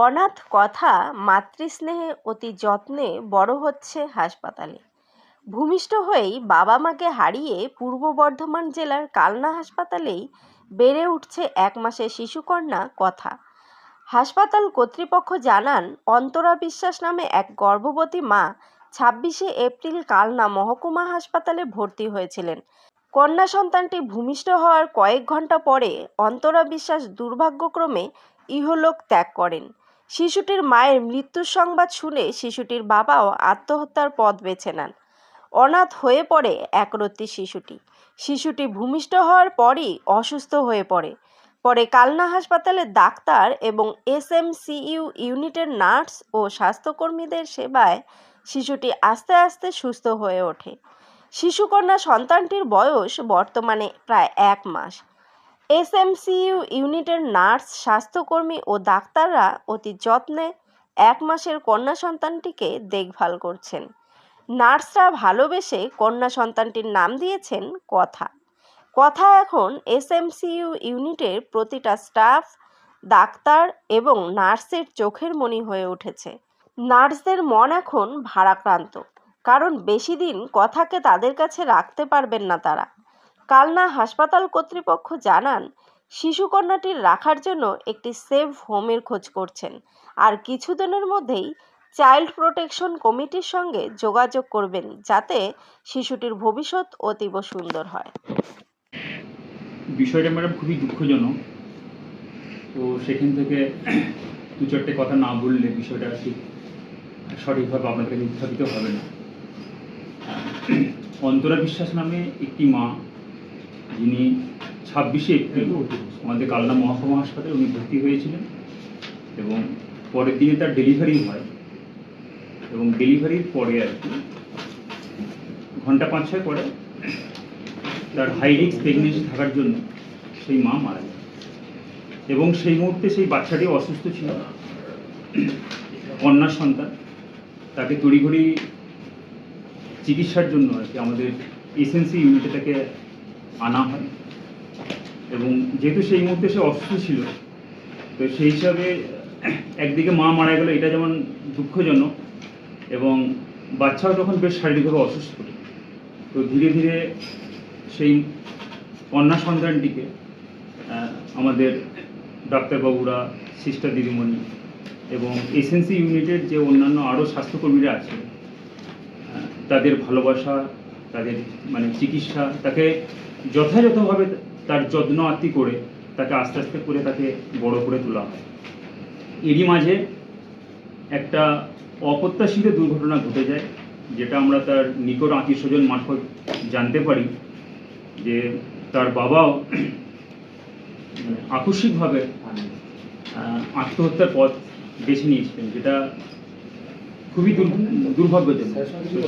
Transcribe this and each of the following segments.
অনাথ কথা মাতৃস্নেহে অতি যত্নে বড় হচ্ছে হাসপাতালে। ভূমিষ্ঠ হয়েই বাবা মাকে হারিয়ে পূর্ব বর্ধমান জেলার কালনা হাসপাতালেই বেড়ে উঠছে 1 মাসের শিশুকন্যা কথা। হাসপাতাল কর্তৃপক্ষ জানান, অন্তরা বিশ্বাস নামে এক গর্ভবতী মা 26শে এপ্রিল কালনা মহকুমা হাসপাতালে ভর্তি হয়েছিলেন। কন্যা সন্তানটি ভূমিষ্ঠ হওয়ার কয়েক ঘন্টা পরে অন্তরা বিশ্বাস দুর্ভাগ্যক্রমে ইহলোক ত্যাগ করেন। শিশুটির মায়ের মৃত্যুর সংবাদ শুনে শিশুটির বাবাও আত্মহত্যার পথ বেছে নেন। অনাথ হয়ে পড়ে একরত্তি শিশুটি ভূমিষ্ঠ হওয়ার পরই অসুস্থ হয়ে পরে কালনা হাসপাতালের ডাক্তার এবং SMCU ইউনিটের নার্স ও স্বাস্থ্যকর্মীদের সেবায় শিশুটি আস্তে আস্তে সুস্থ হয়ে ওঠে। শিশুকন্যা সন্তানটির বয়স বর্তমানে প্রায় 1 মাস। SMCU ইউনিটের নার্স, স্বাস্থ্যকর্মী ও ডাক্তাররা অতি যত্নে 1 মাসের কন্যা সন্তানটিকে দেখভাল করছেন। নার্সরা ভালোবেসে কন্যা সন্তানটির নাম দিয়েছেন কথা। এখন SMCU ইউনিটের প্রতিটা স্টাফ, ডাক্তার এবং নার্সের চোখের মণি হয়ে উঠেছে। নার্সদের মন এখন ভারাক্রান্ত, কারণ বেশি দিন কথাকে তাদের কাছে রাখতে পারবেন না তারা। কালনা হাসপাতাল কর্তৃপক্ষ জানান, শিশুকন্যাটির রাখার জন্য একটি সেভ হোমের খোঁজ করছেন, আর কিছুদিনের মধ্যেই চাইল্ড প্রোটেকশন কমিটির সঙ্গে যোগাযোগ করবেন, যাতে শিশুটির ভবিষ্যৎ অতীব সুন্দর হয়। বিষয়টা ম্যাডাম খুবই দুঃখজনক। তো সেখান থেকে দু চারটে কথা না বললে বিষয়টা ঠিক সঠিকভাবে আপনাদের কাছে উত্থাপিত হবে না। অন্তরা বিশ্বাস নামে একটি মা, যিনি 26শে এপ্রিল আমাদের কালনা মহকুমা হাসপাতালে উনি ভর্তি হয়েছিলেন এবং পরের দিনে তার ডেলিভারি হয় এবং ডেলিভারির পরে আর কি ঘন্টা 5-6 পরে তার হাই রিস্ক প্রেগনেন্সি থাকার জন্য সেই মা মারা যায় এবং সেই মুহূর্তে সেই বাচ্চাটি অসুস্থ ছিল, কন্যা সন্তান। তাকে তড়িঘড়ি চিকিৎসার জন্য আর কি আমাদের SMC ইউনিটে তাকে আনা হয় এবং যেহেতু সেই মুহূর্তে সে অসুস্থ ছিল, তো সেই হিসাবে একদিকে মা মারা গেল, এটা যেমন দুঃখজনক, এবং বাচ্চাও তখন বেশ শারীরিকভাবে অসুস্থ। তো ধীরে ধীরে সেই কন্যা সন্তানটিকে আমাদের ডাক্তারবাবুরা, সিস্টার দিদিমণি এবং SMC ইউনিটের যে অন্যান্য আরও স্বাস্থ্যকর্মীরা আছে, তাদের ভালোবাসা, তাদের চিকিৎসা, তাকে যথাযথভাবে তার যত্ন আত্তি করে তাকে আস্তে আস্তে করে তাকে বড় করে তোলা হয়। এরই মাঝে একটা অপ্রত্যাশিত দুর্ঘটনা ঘটে যায়, যেটা আমরা তার নিকট আত্মীয় স্বজন মারফত জানতে পারি যে তার বাবাও আকস্মিকভাবে আত্মহত্যার পথ বেছে নিয়েছিলেন, যেটা খুবই দুর্ভাগ্যজনক।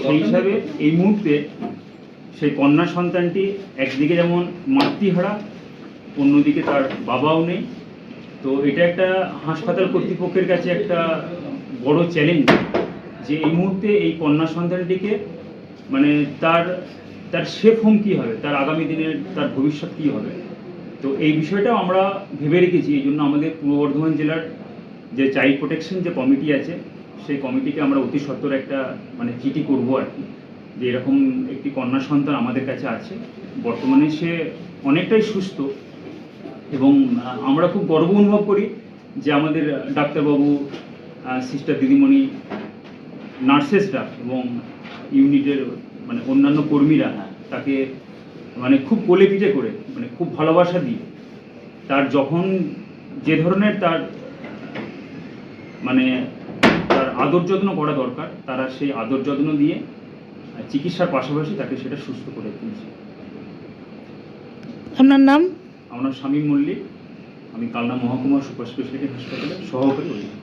সেই হিসাবে এই মুহূর্তে সেই কন্যা সন্তানটি একদিকে যেমন মাতৃহারা, অন্যদিকে তার বাবাও নেই। তো এটা একটা হাসপাতাল কর্তৃপক্ষের কাছে একটা বড় চ্যালেঞ্জ যে এই মুহূর্তে এই কন্যা সন্তানটিকে তার সেফ হোম কী হবে, তার আগামী দিনের তার ভবিষ্যৎ কী হবে। তো এই বিষয়টাও আমরা ভেবে রেখেছি। এই জন্য আমাদের পূর্ব বর্ধমান জেলার যে চাইল্ড প্রোটেকশন যে কমিটি আছে, সেই কমিটিকে আমরা অতি সত্বর একটা চিঠি করবো আর কি, যে এরকম একটি কন্যা সন্তান আমাদের কাছে আছে, বর্তমানে সে অনেকটাই সুস্থ এবং আমরা খুব গর্ব অনুভব করি যে আমাদের ডাক্তারবাবু, সিস্টার দিদিমণি, নার্সেসরা এবং ইউনিটের অন্যান্য কর্মীরা তাকে খুব কোলে পিঠে করে খুব ভালোবাসা দিয়ে তার যখন যে ধরনের তার তার আদর যত্ন করা দরকার, তারা সেই আদর যত্ন দিয়ে চিকিৎসার পাশাপাশি তাকে সেটা সুস্থ করে তুলছে। আপনার নাম? আমার নাম শামীম মল্লিক, আমি কালনা মহকুমা সুপার স্পেশালিটি হাসপাতালের সহকারী অধিকারী।